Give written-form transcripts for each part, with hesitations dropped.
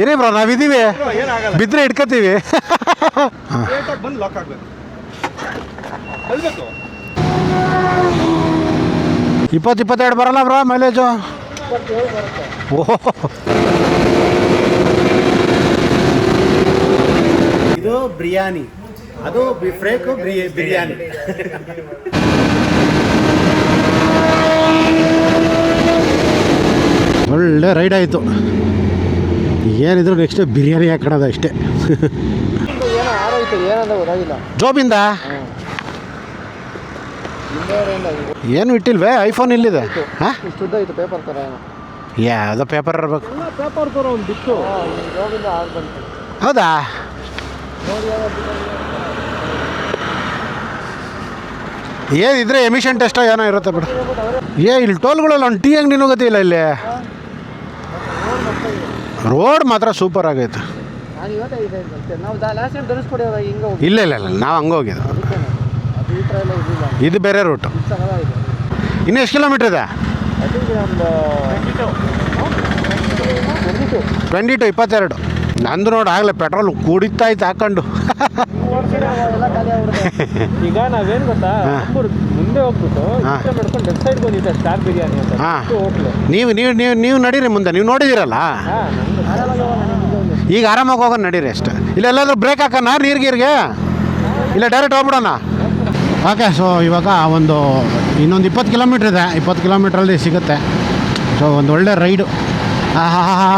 ಏನೇ ಬ್ರೋ ನಾವಿದ್ದೀವಿ, ಬಿದ್ದರೆ ಹಿಡ್ಕೊತೀವಿ. ಬಂದು ಲಾಕ್ ಆಗಬೇಕು. 20-22 ಬರಲ್ಲ ಬ್ರೋ ಮೈಲೇಜು? ಓಹೋ, ಇದು ಬಿರಿಯಾನಿ, ಅದು ಫ್ರೇಕು ಬಿರಿಯಾನಿ. ಒಳ್ಳೆ ರೈಡ್ ಆಯಿತು. ಏನಿದ್ರು ನೆಕ್ಸ್ಟ್ ಬಿರಿಯಾನಿ ಹಾಕೋಣದು ಅಷ್ಟೇ. ಜೋಬಿಂದ ಏನು ಇಟ್ಟಿಲ್ವೇ? ಐಫೋನ್ ಇಲ್ಲಿದೆ. ಹಾಂ, ಯಾವುದೋ ಪೇಪರ್ ಇರಬೇಕು. ಹೌದಾ? ಏನಿದ್ರೆ ಎಮಿಷನ್ ಟೆಸ್ಟೋ ಏನೋ ಇರುತ್ತೆ ಬಿಡು. ಇಲ್ಲಿ ಟೋಲ್ಗಳಲ್ಲಿ ಒಂದು ಟೀ ಅಂಗಡಿ ನುಗ್ಗತ್ತಿಲ್ಲ ಇಲ್ಲಿ. ರೋಡ್ ಮಾತ್ರ ಸೂಪರ್ ಆಗೈತೆ. ಇಲ್ಲ ಇಲ್ಲ ಇಲ್ಲ, ನಾವು ಹಂಗೆ ಹೋಗಿದ್ದು. ಇದು ಬೇರೆ ರೂಟು. ಇನ್ನು ಎಷ್ಟು ಕಿಲೋಮೀಟ್ರ್ ಇದೆ? 22. ನಂದು ನೋಡಿ ಆಗಲೇ ಪೆಟ್ರೋಲ್ ಕುಡಿತಾ ಇತ್ತು ಹಾಕೊಂಡು. ಈಗ ನಾವೇನು ಗೊತ್ತಾ, ಮುಂದೆ ಹೋಗ್ಬಿಟ್ಟು ಮಾಡ್ಕೊಂಡು ಲೆಫ್ಟ್ ಸೈಡ್ ಬಂದಿದ್ದೆ ಸ್ಟಾರ್ ಬಿರಿಯಾನಿ ಅಂತ. ನೀವು ನಡೀರಿ ಮುಂದೆ, ನೀವು ನೋಡಿದ್ದೀರಲ್ಲ. ಈಗ ಆರಾಮಾಗಿ ಹೋಗೋಣ ನಡೀರಿ ಅಷ್ಟೇ. ಇಲ್ಲೆಲ್ಲಾದ್ರೂ ಬ್ರೇಕ್ ಹಾಕೋಣ ನೀರ್ಗೀರ್ಗೆ, ಇಲ್ಲ ಡೈರೆಕ್ಟ್ ಹೋಗ್ಬಿಡೋಣ. ಓಕೆ, ಸೊ ಇವಾಗ ಇನ್ನೊಂದು 20 ಕಿಲೋಮೀಟ್ರ್ ಇದೆ. 20 ಕಿಲೋಮೀಟ್ರಲ್ಲಿ ಸಿಗುತ್ತೆ. ಸೊ ಒಂದು ಒಳ್ಳೆ ರೈಡು.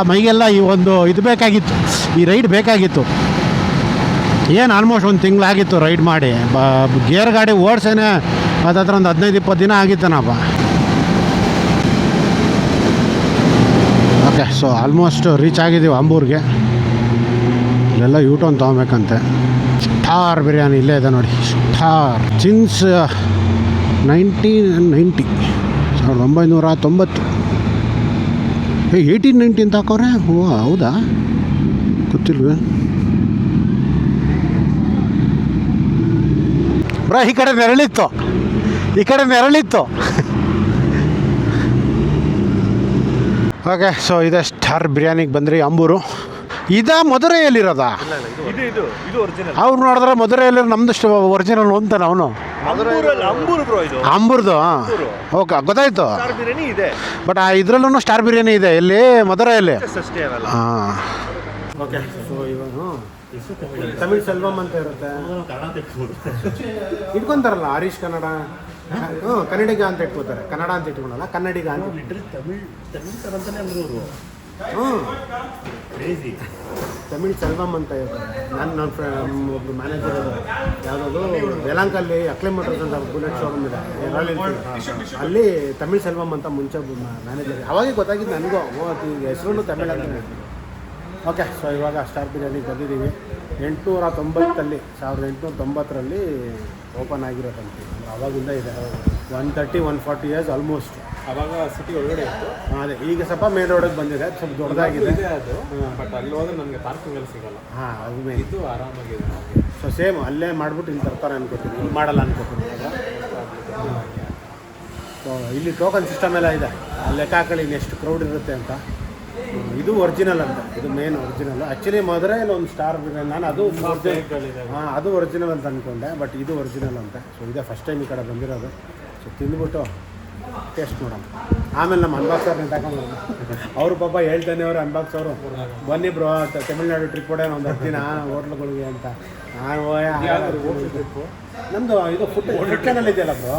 ಮೈಗೆಲ್ಲ ಇದು ಬೇಕಾಗಿತ್ತು, ಈ ರೈಡ್ ಬೇಕಾಗಿತ್ತು. ಏನು ಆಲ್ಮೋಸ್ಟ್ ಒಂದು ತಿಂಗಳಾಗಿತ್ತು ರೈಡ್ ಮಾಡಿ. ಗೇರ್ ಗಾಡಿ ಓಡಿಸೇನೆ ಹತ್ರ ಒಂದು 15-20 ದಿನ ಆಗಿತ್ತನಪ್ಪ. ಓಕೆ, ಸೊ ಆಲ್ಮೋಸ್ಟ್ ರೀಚ್ ಆಗಿದ್ದೀವಿ ಅಂಬೂರ್ಗೆ. ಇಲ್ಲೆಲ್ಲ ಯೂಟರ್ನ್ ತೊಗೊಬೇಕಂತೆ. ಸ್ಟಾರ್ ಬಿರಿಯಾನಿ ಇಲ್ಲೇ ಇದೆ ನೋಡಿ. Star since 1990, 1990. 1890 ಅಂತ ಹಾಕೋರೆ. ಓ ಹೌದಾ, ಗೊತ್ತಿಲ್ವೇ ಬ್ರಾ? ಈ ಕಡೆ ನೆರಳಿತ್ತು. ಓಕೆ, ಸೊ ಇದೆ ಸ್ಟಾರ್ ಬಿರಿಯಾನಿಗೆ ಬಂದ್ರಿ ಅಂಬೂರು. ಮಧುರೈಯಲ್ಲಿರೋದಾ? ಅವ್ರು ನೋಡಿದ್ರೆ ಮಧುರೈಯಲ್ಲಿ ನಮ್ದು ಒರಿಜಿನಲ್ ಅಂತಾನೆ ಅವನು. ಅಂಬೂರ್ದು. ಓಕೆ, ಗೊತ್ತಾಯ್ತು. ಬಟ್ ಇದರಲ್ಲೂ ಸ್ಟಾರ್ ಬಿರಿಯಾನಿ ಇದೆ ಎಲ್ಲಿ? ಮಧುರೈಯಲ್ಲಿ. ಹಾಂ. ಓಕೆ, ಸೊ ಇವಾಗ ತಮಿಳ್ ಸೆಲ್ವಮ್ ಅಂತ ಇರುತ್ತೆ. ಇಟ್ಕೊಂತಾರಲ್ಲ ಹರೀಶ್ ಕನ್ನಡ, ಕನ್ನಡಿಗ ಅಂತ ಇಟ್ಕೋತಾರೆ. ಕನ್ನಡ ಅಂತ ಇಟ್ಕೊಳಲ್ಲ, ಕನ್ನಡಿಗ ಅಂತ. ತಮಿಳ್ ಸೆಲ್ವಮ್ ಅಂತ ಇರ್ತಾರೆ. ನನ್ನ ಒಬ್ಬರು ಮ್ಯಾನೇಜರ್ ಯಾವುದಾದ್ರು ಯಲಹಂಕಲ್ಲಿ ಅಕ್ಲೆ ಮೋಟರ್ಸ್ ಅಂತ ಬುಲೆಟ್ ಶೋರೂಮ್ ಇದೆ, ರಾಯಲ್ ಎನ್ಫೀಲ್ಡ್. ಅಲ್ಲಿ ತಮಿಳ್ ಸೆಲ್ವಮ್ ಅಂತ ಮುಂಚೆ ಮ್ಯಾನೇಜರ್. ಅವಾಗೇ ಗೊತ್ತಾಗಿದ್ದು ನನಗೂ, ಈಗ ಹೆಸರು ತಮಿಳ್ ಅಂತ. ಓಕೆ, ಸೊ ಇವಾಗ ಸ್ಟಾರ್ ಬಿರಿಯಾನಿಗೆ ಬಂದಿದ್ದೀವಿ. 1890, 1890ರಲ್ಲಿ ಓಪನ್ ಆಗಿರೋದಂತೆ. ಅವಾಗಿಂದ ಇದೆ. 130-140 ಇಯರ್ಸ್ ಆಲ್ಮೋಸ್ಟ್. ಅವಾಗ ಸಿಟಿ ಒಳಗಡೆ ಇತ್ತು. ಅದೇ ಈಗ ಸ್ವಲ್ಪ ಮೇನ್ ರೋಡಿಗೆ ಬಂದಿದೆ, ಸ್ವಲ್ಪ ದೊಡ್ಡದಾಗಿದೆ ಅದು. ಬಟ್ ಅಲ್ಲಿ ಹೋದ್ರೆ ನನಗೆ ಪಾರ್ಕಿಂಗ್ ಅಲ್ಲಿ ಸಿಗಲ್ಲ. ಹಾಂ, ಅದು ಇದು ಆರಾಮಾಗಿದೆ. ಸೊ ಸೇಮ್ ಅಲ್ಲೇ ಮಾಡಿಬಿಟ್ಟು ಇಲ್ಲಿ ತರ್ತಾರೆ ಅನ್ಕೋತೀನಿ, ಇಲ್ಲಿ ಮಾಡಲ್ಲ ಅನ್ಕೋತೀನಿ. ಸೊ ಇಲ್ಲಿ ಟೋಕನ್ ಸಿಸ್ಟಮ್ ಎಲ್ಲ ಇದೆ. ಲೆಕ್ಕ ಹಾಕೊಳ್ಳಿ ಎಷ್ಟು ಕ್ರೌಡ್ ಇರುತ್ತೆ ಅಂತ. ಇದು ಒರಿಜಿನಲ್ ಅಂತ, ಇದು ಮೇನ್ ಒರಿಜಿನಲ್. ಆ್ಯಕ್ಚುಲಿ ಮಧುರೈಯಲ್ಲಿ ಒಂದು ಸ್ಟಾರ್ ಬಿರಿಯಾನಿ, ನಾನು ಅದು ಅದು ಒರಿಜಿನಲ್ ಅಂತ ಅಂದ್ಕೊಂಡೆ, ಬಟ್ ಇದು ಒರಿಜಿನಲ್ ಅಂತ. ಸೊ ಇದೇ ಫಸ್ಟ್ ಟೈಮ್ ಈ ಕಡೆ ಬಂದಿರೋದು. ಸೊ ತಿಂದ್ಬಿಟ್ಟು ಟೇಸ್ಟ್ ಮಾಡೋಣ. ಆಮೇಲೆ ನಮ್ಮ ಅನ್ಬಾಕ್ಸರ್ನ ತಗೊಂಡು ಅವರು ಪಾಪ ಹೇಳ್ತಾನೆ, ಅವರು ಅನ್ಬಾಕ್ಸ್ ಅವರು, ಬನ್ನಿ ಬ್ರೋ ತಮಿಳ್ನಾಡು ಟ್ರಿಪ್ ಹೊಡೆಯೋಣ ಒಂದು 10 ದಿನ ಹೋಟ್ಲುಗಳಿಗೆ ಅಂತ. ಟ್ರಿಪ್ಪು ನಮ್ಮದು ಇದು ಫುಡ್ ಚಾನಲ್ ಇದೆಯಲ್ಲ ಬ್ರೋ,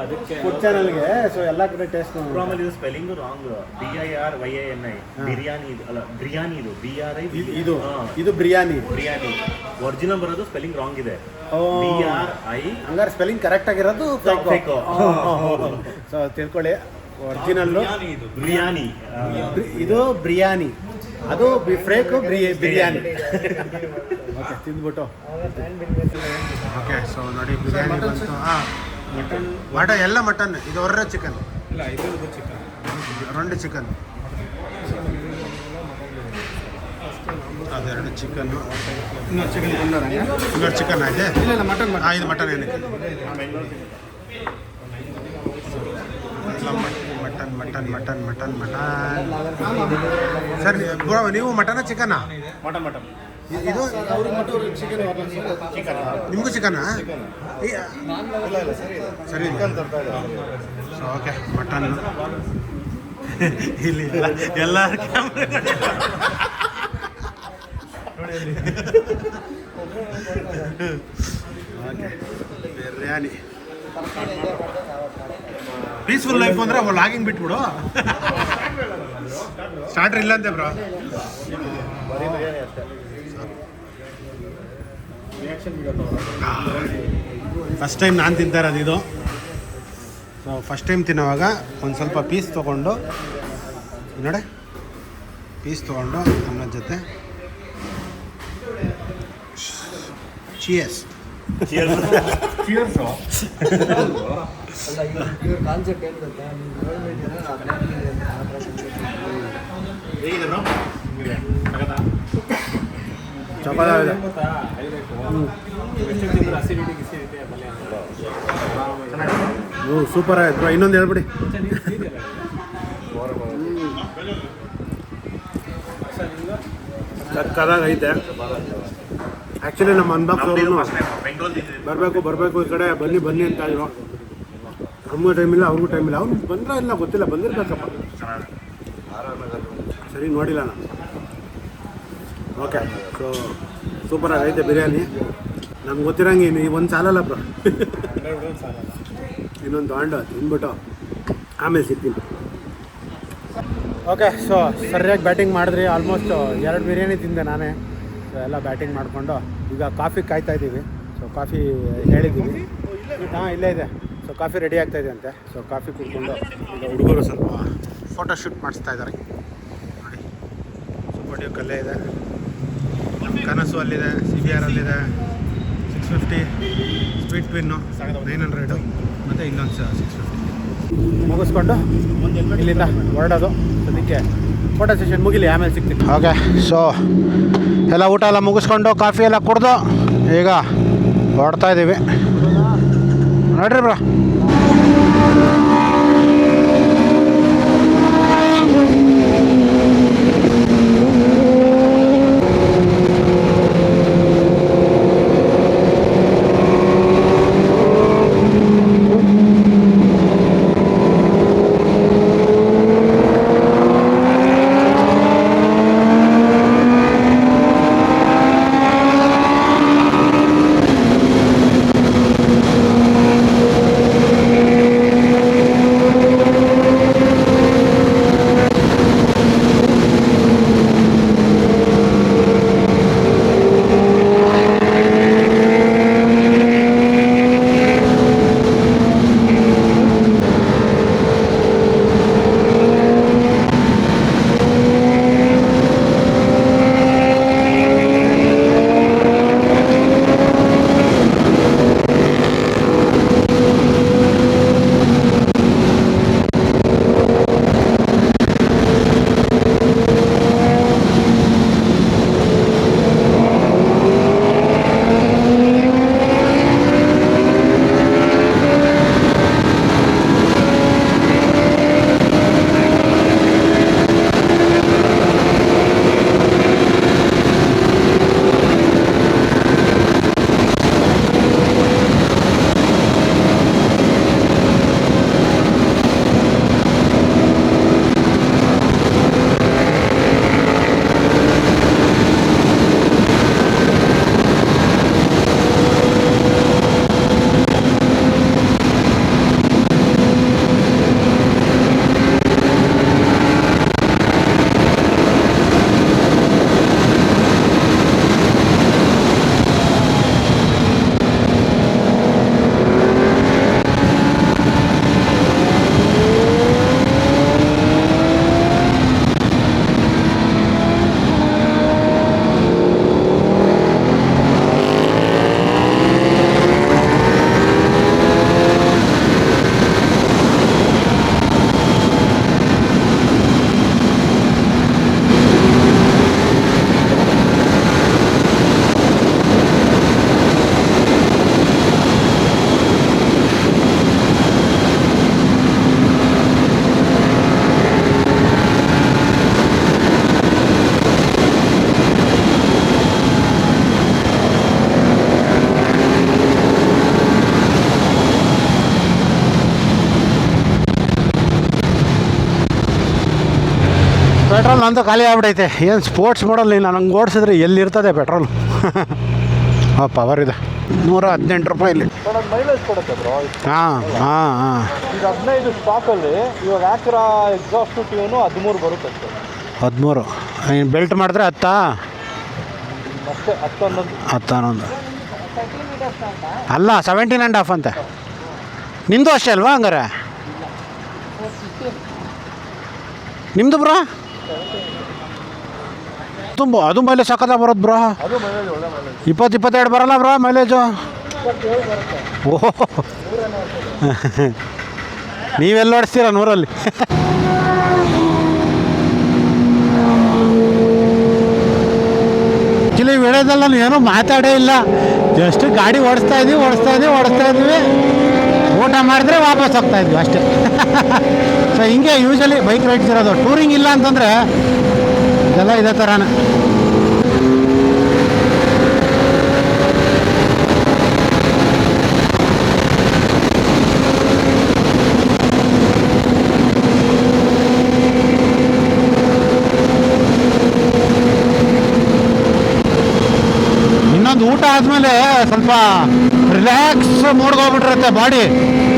ಅದಕ್ಕೆ ಫುಡ್ ಚಾನಲ್ಗೆ. ಸೊ ಎಲ್ಲ ಕಡೆ ಟೇಸ್ಟ್ ಆಮೇಲೆ ಇದು ಸ್ಪೆಲ್ಲಿಂಗ್ ರಾಂಗ್. BIRYANI ಬಿರಿಯಾನಿ ಅಲ್ಲ, ಬಿರಿಯಾನಿ. ಇದು BRI. ಇದು ಬಿರಿಯಾನಿ. ಒರಿಜಿನಲ್ ಬರೋದು ಸ್ಪೆಲ್ಲಿಂಗ್ ರಾಂಗ್ ಇದೆ. BRI. ಹಂಗಾರೆ ಸ್ಪೆಲ್ಲಿಂಗ್ ಕರೆಕ್ಟ್ ಆಗಿರೋದು ಫೇಕ್. ಸೊ ತಿಳ್ಕೊಳ್ಳಿ, ಒರಿಜಿನಲ್ಲು ಬಿರಿಯಾನಿ. ಇದು ಬಿರಿಯಾನಿ, ಅದು ಫ್ರೇಕು ಬಿರಿಯಾನಿ. ಓಕೆ, ತಿಂದ್ಬಿಟ್ಟು. ಓಕೆ, ಸೊ ನೋಡಿ ಬಿರಿಯಾನಿ ಬಂತು. ಹಾಂ, ಮಟನ್ ಎಲ್ಲ ಮಟನ್. ಇದು ಒರ್ರೆ ಚಿಕನ್. ಇಲ್ಲ, ಇದು ಚಿಕನ್, 2 ಚಿಕನ್. ಅದೆರಡು ಚಿಕನ್ನು. ಇನ್ನೊಂದು ಚಿಕನ್ ಆಗಿದೆ. ಇಲ್ಲ ಮಟನ್. ಹಾಂ, ಇದು ಮಟನ್ ಏನಕ್ಕೆ? Mutton mutton mutton mutton mutton. Sir bro ನೀವು ಮಟನ ಚಿಕನಾ? ಮಟನ್ ಮಟನ್ ಇದು ನಿಮಗೂ ಚಿಕನಾ? ಸರಿ ಸೊ ಓಕೆ ಮಟನ್ ಇಲ್ಲಿ ಎಲ್ಲ ಓಕೆ ಬಿರಿಯಾನಿ. ಪೀಸ್ಫುಲ್ ಲೈಫ್ ಅಂದರೆ ಲಾಗಿಂಗ್ ಬಿಟ್ಬಿಡು. ಸ್ಟಾರ್ಟರ್ ಇಲ್ಲ ಅಂತೆ ಬ್ರೋ. ಫಸ್ಟ್ ಟೈಮ್ ನಾನು ತಿಂತಾ ಇರೋದು ಇದು. ಸೊ ಫಸ್ಟ್ ಟೈಮ್ ತಿನ್ನೋವಾಗ ಒಂದು ಸ್ವಲ್ಪ ಪೀಸ್ ತೊಗೊಂಡು ನೋಡಿ, ಪೀಸ್ ತೊಗೊಂಡು ಅನ್ನೋದ ಜೊತೆ ಚಿಯರ್ಸ್. ಸೂಪರ್ ಆಯ್ತು. ಇನ್ನೊಂದು ಹೇಳ್ಬಿಡಿ. ಸಕ್ಕದಾಗಿ ಐತೆ. ಆ್ಯಕ್ಚುಲಿ ನಮ್ಮ ಅನ್ಬಾಕ್ಸ್ ಅವರು ಬರಬೇಕು ಈ ಕಡೆ ಬನ್ನಿ ಅಂತ ಇದ್ರು. ನಮಗೂ ಟೈಮ್ ಇಲ್ಲ, ಅವ್ರಿಗೂ ಟೈಮ್ ಇಲ್ಲ. ಅವ್ನು ಬಂದ್ರೆ ಇಲ್ಲ ಗೊತ್ತಿಲ್ಲ, ಬಂದಿರ್ಬೇಕಪ್ಪ. ಸರಿ ನೋಡಿಲ್ಲ ನಾನು. ಓಕೆ, ಸೊ ಸೂಪರಾಗಿ ಐತೆ ಬಿರಿಯಾನಿ. ನಮ್ಗೆ ಗೊತ್ತಿರಂಗೆ ಈ ಒಂದು ಸಾಲಲ್ಲ ಬ್ರೋ. ಇನ್ನೊಂದು ತೊಗೊಂಡು ತಿಂದ್ಬಿಟ್ಟು ಆಮೇಲೆ ಸಿಗ್ತೀನಿ. ಓಕೆ, ಸೊ ಸರಿಯಾಗಿ ಬ್ಯಾಟಿಂಗ್ ಮಾಡಿದ್ರಿ. ಆಲ್ಮೋಸ್ಟ್ 2 ಬಿರಿಯಾನಿ ತಿಂದೆ ನಾನೇ. ಸೊ ಎಲ್ಲ ಬ್ಯಾಟಿಂಗ್ ಮಾಡಿಕೊಂಡು ಈಗ ಕಾಫಿ ಕಾಯ್ತಾ ಇದ್ದೀವಿ. ಸೊ ಕಾಫಿ ಹೇಳಿದ್ದೀವಿ, ಹಾಂ ಇಲ್ಲೇ ಇದೆ. ಸೊ ಕಾಫಿ ರೆಡಿ ಆಗ್ತಾಯಿದೆ ಅಂತೆ. ಸೊ ಕಾಫಿ ಕುಡ್ಕೊಂಡು ಈಗ ಹುಡುಗರು ಸ್ವಲ್ಪ ಫೋಟೋ ಶೂಟ್ ಮಾಡಿಸ್ತಾ ಇದ್ದಾರೆ ನೋಡಿ. ಸುಪೋಟಿವ್ ಕಲ್ಲೇ ಇದೆ, ನಮ್ಮ ಕನಸು ಅಲ್ಲಿದೆ, CBR ಅಲ್ಲಿದೆ, 650 ಸ್ಪೀಡ್ ಟ್ವಿನ್ನು 900 ಮತ್ತು ಇನ್ನೊಂದು 650 ಮುಗಿಸ್ಕೊಂಡು ಇಲ್ಲಿಂದ ಹೊರಡೋದು. ಅದಕ್ಕೆ ಫೋಟೋ ಸೆಷನ್ ಮುಗಿಲಿ, ಆಮೇಲೆ ಸಿಗ್ತೀನಿ. ಓಕೆ, ಸೊ ಎಲ್ಲ ಊಟ ಎಲ್ಲ ಮುಗಿಸ್ಕೊಂಡು ಕಾಫಿ ಎಲ್ಲ ಕುಡ್ದು ಈಗ ಹೊರಡ್ತಾ ಇದ್ದೀವಿ. ನೋಡ್ರಿ ಬ್ರೋ. ಪೆಟ್ರೋಲ್ ಅಂತೂ ಖಾಲಿ ಆಗ್ಬಿಟ್ಟೈತೆ. ಏನು ಸ್ಪೋರ್ಟ್ಸ್ ಮಾಡಲ್ ನೀನು ನಂಗೆ ಓಡಿಸಿದ್ರೆ ಎಲ್ಲಿರ್ತದೆ ಪೆಟ್ರೋಲ್. ಪವರ್ ಇದೆ. 118 ರೂಪಾಯಿಲಿ. ಮೈಲೇಜ್ ಕೊಡುತ್ತೆ ಬ್ರೋ. ಹಾಂ ಹಾಂ ಹಾಂ. ಈಗ 15 ಸ್ಟಾಕಲ್ಲಿ ಇವಾಗ ಆಕ್ರಾ ಎಕ್ಸಾಸ್ಟ್ ಟ್ಯೂನು 13 ಬರುತ್ತೆ ಅಷ್ಟೇ. 13. ನೀನು ಬೆಲ್ಟ್ ಮಾಡಿದ್ರೆ 10 ಅಷ್ಟೇ. 11 ಅಲ್ಲ 17.5 ಅಂತೆ. ನಿಮ್ಮದು ಅಷ್ಟೇ ಅಲ್ವಾ ಹಂಗಾರೆ? ನಿಮ್ಮದು ಬ್ರೋ ತುಂಬ ಅದು ಮೈಲೇಜ್ ಸಕ್ಕತ್ತಾಗಿ ಬರೋದು ಬ್ರೋ. ಅದು ಮೈಲೇಜ್ ಒಳ್ಳೆ ಮೈಲೇಜ್. 20-22 ಬರಲ್ಲ ಬ್ರೋ ಮೈಲೇಜು? ಓಹೋ ನೀವೆಲ್ಲ ಓಡಿಸ್ತೀರ 100ರಲ್ಲಿ? ಆ್ಯಕ್ಚುಲಿ ವಿಡಿಯೋದಲ್ಲಿ ನಾನು ಏನೂ ಮಾತಾಡೇ ಇಲ್ಲ. ಜಸ್ಟ್ ಗಾಡಿ ಓಡಿಸ್ತಾ ಇದ್ವಿ. ಊಟ ಮಾಡಿದ್ರೆ ವಾಪಸ್ ಹೋಗ್ತಾ ಇದ್ವಿ ಅಷ್ಟೇ. ಸೊ ಹಿಂಗೆ ಯೂಶಲಿ ಬೈಕ್ ರೈಡ್ಸ್ ಇರೋದು. ಟೂರಿಂಗ್ ಇಲ್ಲ ಅಂತಂದರೆ ಇದೆಲ್ಲ ಇದೇ ಥರನೇ. ಇನ್ನೊಂದು ಊಟ ಆದಮೇಲೆ ಸ್ವಲ್ಪ ರಿಲ್ಯಾಕ್ಸ್ ಹೋಗ್ಬಿಟ್ಟಿರುತ್ತೆ ಬಾಡಿ.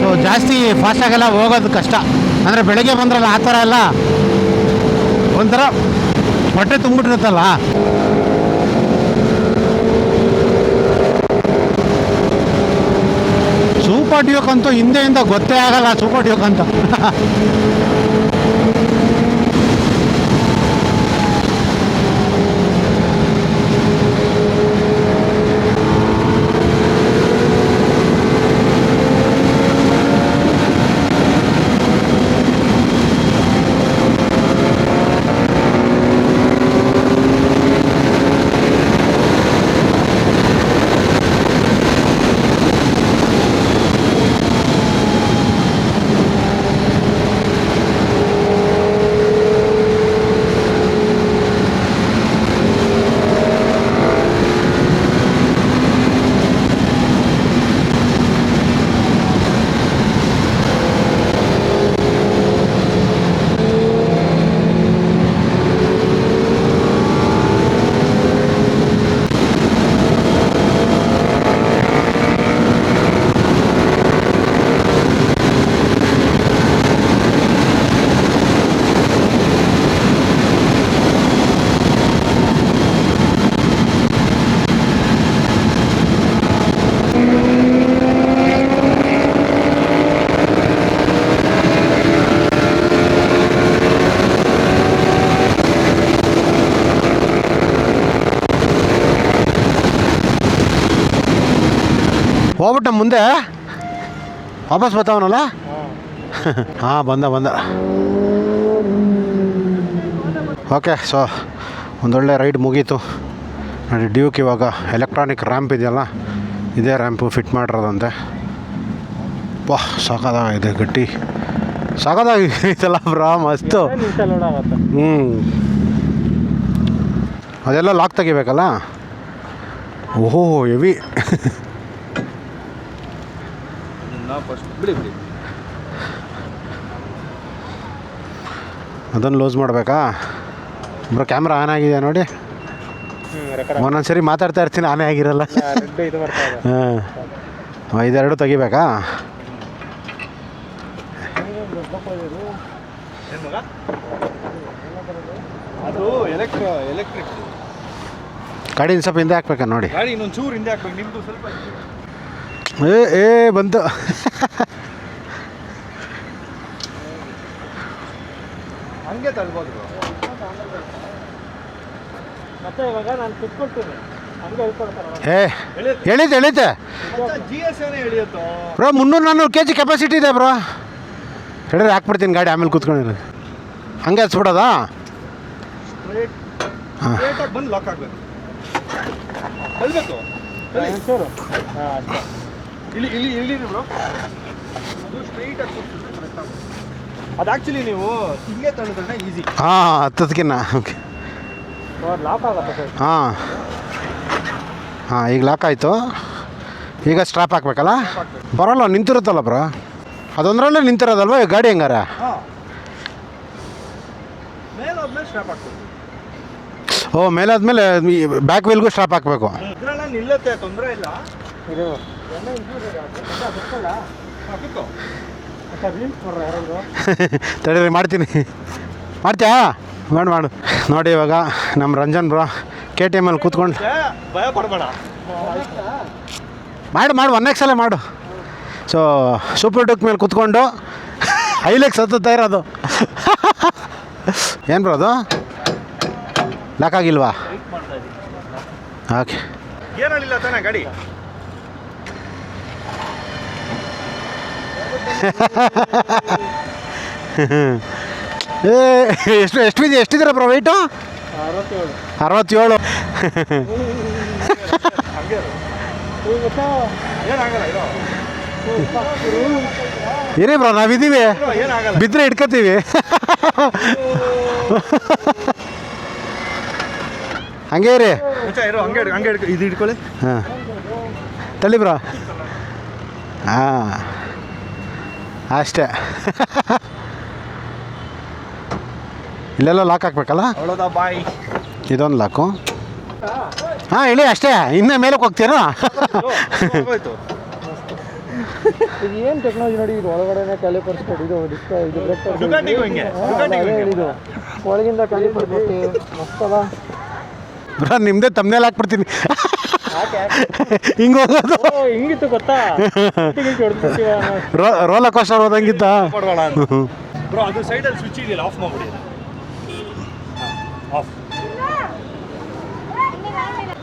ಸೊ ಜಾಸ್ತಿ ಫಾಸ್ಟಾಗೆಲ್ಲ ಹೋಗೋದು ಕಷ್ಟ. ಅಂದರೆ ಬೆಳಗ್ಗೆ ಬಂದ್ರಲ್ಲ ಆ ಥರ ಎಲ್ಲ ಒಂಥರ ಹೊಟ್ಟೆ ತುಂಬಿಟ್ಟಿರುತ್ತಲ್ಲ. ಸೂಪರ್ ಡ್ಯೂಕ್ ಅಂತೂ ಹಿಂದೆಯಿಂದ ಗೊತ್ತೇ ಆಗಲ್ಲ ಸೂಪರ್ ಡ್ಯೂಕ್ ಅಂತ. ಹೋಗ್ಬಿಟ್ಟ ಮುಂದೆ ವಾಪಸ್ ಬರ್ತಾವನಲ್ಲ. ಹಾಂ ಬಂದ. ಓಕೆ, ಸೊ ಒಂದೊಳ್ಳೆ ರೈಡ್ ಮುಗೀತು ನೋಡಿ. ಡ್ಯೂಕ್ ಇವಾಗ ಎಲೆಕ್ಟ್ರಾನಿಕ್ ರ್ಯಾಂಪ್ ಇದೆಯಲ್ಲ, ಇದೇ ರ್ಯಾಂಪು ಫಿಟ್ ಮಾಡಿರೋದಂತೆ. ವಾಹ್ ಸಾಕಾಗಿದೆ, ಗಟ್ಟಿ ಸಾಕಾಗಿತ್ತಲ್ಲ ಬ್ರಾ, ಮಸ್ತು. ಅದೆಲ್ಲ ಲಾಕ್ ತೆಗಿಬೇಕಲ್ಲ. ಓಹೋ ಹೆವಿ. ಅದನ್ನು ಲೂಸ್ ಮಾಡಬೇಕಾ ಬ್ರೋ? ಕ್ಯಾಮ್ರಾ ಆನ್ ಆಗಿದೆ ನೋಡಿ. ಒಂದೊಂದು ಸರಿ ಮಾತಾಡ್ತಾ ಇರ್ತೀನಿ, ಆನೇ ಆಗಿರಲ್ಲ. ಹಾಂ, ಇದೆರಡು ತೆಗಿಬೇಕಾ? ಅದು ಎಲೆಕ್ಟ್ರಿಕ್ ಗಾಡಿ ಸ್ವಲ್ಪ ಹಿಂದೆ ಹಾಕ್ಬೇಕಾ ನೋಡಿ. ಗಾಡಿ ಇನ್ನೊಂದು ಚೂರು ಹಿಂದೆ ಹಾಕ್ಬೇಕು. ನಿಮ್ಮದು ಸ್ವಲ್ಪ ಬಂತು. ಹಂಗೆ ತಳ್ಬೋದು ಮತ್ತೆ. ಇವಾಗ ನಾನು ಕಿತ್ಕೊಳ್ತೀನಿ, ಹಂಗೆ ಹೇಳ್ಕೊಡ್ತಾರೆ. ಎಳೀತೆ GS ಎಳಿಯುತ್ತೋ ಬ್ರೋ. 300-400 kg ಕೆಪಾಸಿಟಿ ಇದೆ ಬ್ರೋ. ಹೇಳಿದ್ರೆ ಹಾಕ್ಬಿಡ್ತೀನಿ ಗಾಡಿ, ಆಮೇಲೆ ಕೂತ್ಕೊಂಡಿರೋದು. ಹಂಗೆ ಹಚ್ಬಿಡೋದಾ? ಹಾಂ, ಬಂದು ಲಾಕ್ ಆಗಬೇಕು. ತಳ್ಬೇಕು ಒಂಚೂರು. ಇಲ್ಲಿ ಬ್ರೋ, ಅದು ಸ್ಟ್ರೈಟ್ ಆಗಿ ಅದು ಆ್ಯಕ್ಚುಲಿ ನೀವು ಹಿಂಗೆ ತಳ್ಳಿದ್ರೆ ಈಸಿ. ಹಾಂ, ಹತ್ತದಕ್ಕಿನ್ನ. ಓಕೆ, ಲಾಕ್ ಆಗುತ್ತೆ. ಹಾಂ ಈಗ ಲಾಕ್ ಆಯಿತು. ಈಗ ಸ್ಟ್ರಾಪ್ ಹಾಕ್ಬೇಕಲ್ಲ? ಬರೋಲ್ಲ, ನಿಂತಿರುತ್ತಲ್ಲ ಬ್ರೋ. ಅದೊಂದರಲ್ಲೇ ನಿಂತಿರೋದಲ್ವ ಗಾಡಿ? ಹೆಂಗಾರ ಮೇಲೆ ಸ್ಟಾಪ್ ಹಾಕ್ಬೇಕು. ಓ ಮೇಲಾದ್ಮೇಲೆ ಬ್ಯಾಕ್ ವೀಲ್ಗೂ ಸ್ಟಾಪ್ ಹಾಕಬೇಕು. ಇದ್ರಲ್ಲ ನಿಲ್ಲುತ್ತೆ, ತೊಂದರೆ ಇಲ್ಲ. ಇದು ತಡೀರಿ ಮಾಡ್ತೀನಿ. ಮಾಡ್ತೀಯಾ? ಮಾಡು. ನೋಡಿ ಇವಾಗ ನಮ್ಮ ರಂಜನ್ ಬ್ರೋ KTM ಅಲ್ಲಿ ಕೂತ್ಕೊಂಡು ಭಯ ಪಡಬೇಡ. ಮಾಡು ಒಂದೆಕ್ಸಲೇ ಮಾಡು. ಸೊ ಸೂಪರ್ ಡೂಕ್ ಮೇಲೆ ಕೂತ್ಕೊಂಡು ಹೈಲೆಕ್ಸ್ ಹತ್ತುತ್ತಾ ಇರೋದು. ಏನು ಬ್ರೋ ಅದು ಲಾಕ್ ಆಗಿಲ್ವಾ? ಓಕೆ. ಗೇರಲ್ಲಿಲ್ಲ ತಾನೇ ಗಾಡಿ? ಎಷ್ಟಿದ್ದೀರ ಬ್ರೋ ವೆಯ್ಟು? 67. ಏನಾಗಲ್ಲ ಇದು. ಇರಿ ಬ್ರೋ ನಾವಿದ್ದೀವಿ, ಏನಾಗಲ್ಲ. ಬಿದ್ದರೆ ಹಿಡ್ಕೊತೀವಿ. ಹಂಗೆ ರೀ. ಇರು, ಹಂಗೆ ಇದು ಹಿಡ್ಕೊಳ್ಳಿ. ಹಾಂ ತಳ್ಳಿ ಬ್ರೋ. ಹಾಂ ಅಷ್ಟೇ. ಇಲ್ಲೆಲ್ಲ ಲಾಕ್ ಹಾಕ್ಬೇಕಲ್ಲ? ಅವಳದ ಬಾಯ್. ಇದೊಂದು ಲಾಕು. ಹಾಂ ಹೇಳಿ ಅಷ್ಟೇ. ಇನ್ನೇ ಮೇಲಕ್ಕೆ ಹೋಗ್ತೀರಾ? ಹೋಯ್ತು. ಇದು ಏನು ಟೆಕ್ನಾಲಜಿ ನೋಡಿ, ಇದು ಒಳಗಡೆ ಕ್ಯಾಲಿಪರ್ಸ್ ಇದು ಡುಕಾಟಿಗೂ ಹಿಂಗೆ, ಡುಕಾಟಿಗೂ ಹಿಂಗೆ. ಇದು ಒಳಗಿಂದ ಕ್ಯಾಲಿಪರ್ ಮಸ್ತಲ್ಲ ಬ್ರೋ ನಿಮ್ಮದೇ ತಮ್ಮನೇಲಿ ಹಾಕ್ಬಿಡ್ತೀನಿ. ಹಿಂಗೆ ಹೋಗೋದು ಹಿಂಗಿತ್ತು ಗೊತ್ತಾ? ರೋಲರ್ ಕೋಸ್ಟರ್ ಹೋದಂಗಿತ್ತ? ಪಡಬೇಡ ಅಂತ. ಬ್ರೋ ಅದು ಸೈಡಲ್ಲಿ ಸ್ವಿಚ್ ಇದೆಯಲ್ಲ, ಆಫ್ ಮಾಡ್ಬಿಡಿ. ಆಫ್.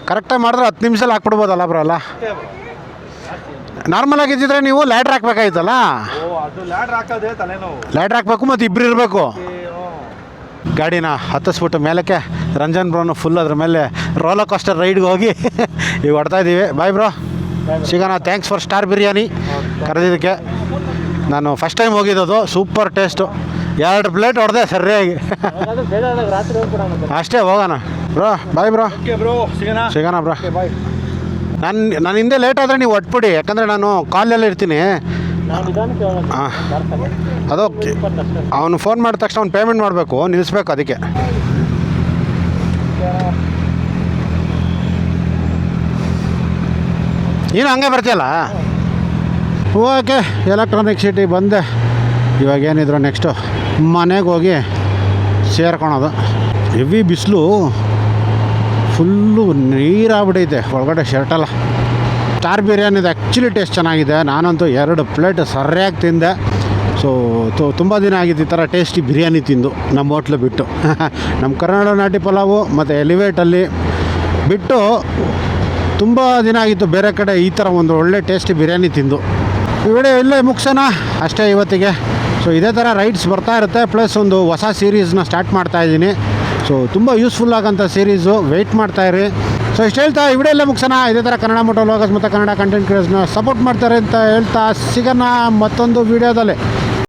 ಕರೆಕ್ಟಾಗಿ ಮಾಡಿದ್ರೆ 10 ನಿಮಿಷದಲ್ಲಿ ಹಾಕ್ಬಿಡ್ಬೋದಲ್ಲ ಬ್ರೋ ಅಲ್ಲ? ನಾರ್ಮಲ್ ಆಗಿದ್ದಿದ್ರೆ ನೀವು ಲ್ಯಾಡ್ರ್ ಹಾಕ್ಬೇಕಾಯ್ತಲ್ಲ? ಓ ಅದು ಲ್ಯಾಡ್ರ್ ಹಾಕೋದೇ ತಲೆನೋವು. ಲ್ಯಾಡ್ರ್ ಹಾಕ್ಬೇಕು ಮತ್ತು ಇಬ್ಬರು ಇರಬೇಕು. ಗಾಡಿನ ಹತ್ತಿಸ್ಬಿಟ್ಟು ಮೇಲಕ್ಕೆ ರಂಜನ್ ಬ್ರೋನು ಫುಲ್ ಅದ್ರ ಮೇಲೆ ರೋಲರ್ ಕೋಸ್ಟರ್ ರೈಡ್ಗೆ ಹೋಗಿ ಈಗ ಹೊಡ್ತಾ ಇದ್ದೀವಿ. ಬಾಯ್ ಬ್ರೋ, ಸಿಗೋಣ. ಥ್ಯಾಂಕ್ಸ್ ಫಾರ್ ಸ್ಟಾರ್ ಬಿರಿಯಾನಿ ಕರೆದಿದ್ದಕ್ಕೆ. ನಾನು ಫಸ್ಟ್ ಟೈಮ್ ಹೋಗಿದ್ದದು, ಸೂಪರ್ ಟೇಸ್ಟು. 2 ಪ್ಲೇಟ್ ಹೊಡೆದೆ ಸರಿಯಾಗಿ. ರಾತ್ರಿ ಅಷ್ಟೇ, ಹೋಗೋಣ bro. Bye bro. Okay bro, ಸಿಗೋಣ ಬ್ರೋ. ನಾನು ಹಿಂದೆ ಲೇಟ್ ಆದರೆ ನೀವು ಒಟ್ಬಿಡಿ, ಯಾಕಂದರೆ ನಾನು ಕಾಲಲ್ಲಿ ಇರ್ತೀನಿ. ಹಾಂ ಅದು ಅವನು ಫೋನ್ ಮಾಡಿದ ತಕ್ಷಣ ಅವ್ನು ಪೇಮೆಂಟ್ ಮಾಡಬೇಕು, ನಿಲ್ಲಿಸ್ಬೇಕು. ಅದಕ್ಕೆ ನೀನು ಹಂಗೆ ಬರ್ತೀಯಲ್ಲ? ಓಕೆ, ಎಲೆಕ್ಟ್ರಾನಿಕ್ ಸಿಟಿ ಬಂದೆ. ಇವಾಗ ಏನಿದ್ರು ನೆಕ್ಸ್ಟು ಮನೆಗೆ ಹೋಗಿ ಸೇರ್ಕೊಳೋದು. ಹೆವಿ ಬಿಸಿಲು, ಫುಲ್ಲು ನೀರಾಗ್ಬಿಟ್ಟೈತೆ ಒಳಗಡೆ ಶರ್ಟೆಲ್ಲ. ಸ್ಟಾರ್ ಬಿರಿಯಾನಿದು ಆ್ಯಕ್ಚುಲಿ ಟೇಸ್ಟ್ ಚೆನ್ನಾಗಿದೆ. ನಾನಂತೂ 2 ಪ್ಲೇಟ್ ಸರಿಯಾಗಿ ತಿಂದೆ. ಸೊ ತುಂಬ ದಿನ ಆಗಿತ್ತು ಈ ಥರ ಟೇಸ್ಟಿ ಬಿರಿಯಾನಿ ತಿಂದು ನಮ್ಮ ಹೋಟ್ಲು ಬಿಟ್ಟು. ನಮ್ಮ ಕರ್ನಾಟಕ ನಾಟಿ ಪಲಾವು ಮತ್ತು ಎಲಿವೇಟಲ್ಲಿ ಬಿಟ್ಟು ತುಂಬ ದಿನ ಆಗಿತ್ತು ಬೇರೆ ಕಡೆ ಈ ಥರ ಒಂದು ಒಳ್ಳೆ ಟೇಸ್ಟಿ ಬಿರಿಯಾನಿ ತಿಂದು. ಈ ವಿಡಿಯೋ ಇಲ್ಲೇ ಮುಗಿಸೋಣ ಅಷ್ಟೇ ಇವತ್ತಿಗೆ. ಸೊ ಇದೇ ಥರ ರೈಡ್ಸ್ ಬರ್ತಾ ಇರುತ್ತೆ. ಪ್ಲಸ್ ಒಂದು ಹೊಸ ಸೀರೀಸ್ನ ಸ್ಟಾರ್ಟ್ ಮಾಡ್ತಾಯಿದ್ದೀನಿ. ಸೊ ತುಂಬ ಯೂಸ್ಫುಲ್ ಆಗೋಂಥ ಸೀರೀಸು, ವೆಯ್ಟ್ ಮಾಡ್ತಾಯಿರಿ. ಸೊ ಇಷ್ಟು ಹೇಳ್ತಾ ಈ ವಿಡಿಯೋ ಎಲ್ಲ ಮುಗಿಸೋಣ. ಇದೇ ಥರ ಕನ್ನಡ ಮೋಟೋ ವ್ಲಾಗರ್ಸ್ ಮತ್ತು ಕನ್ನಡ ಕಂಟೆಂಟ್ ಕ್ರಿಯೇಟರ್ಸ್ನ ಸಪೋರ್ಟ್ ಮಾಡ್ತಾರೆ ಅಂತ ಹೇಳ್ತಾ ಸಿಗೋಣ ಮತ್ತೊಂದು ವೀಡಿಯೋದಲ್ಲಿ.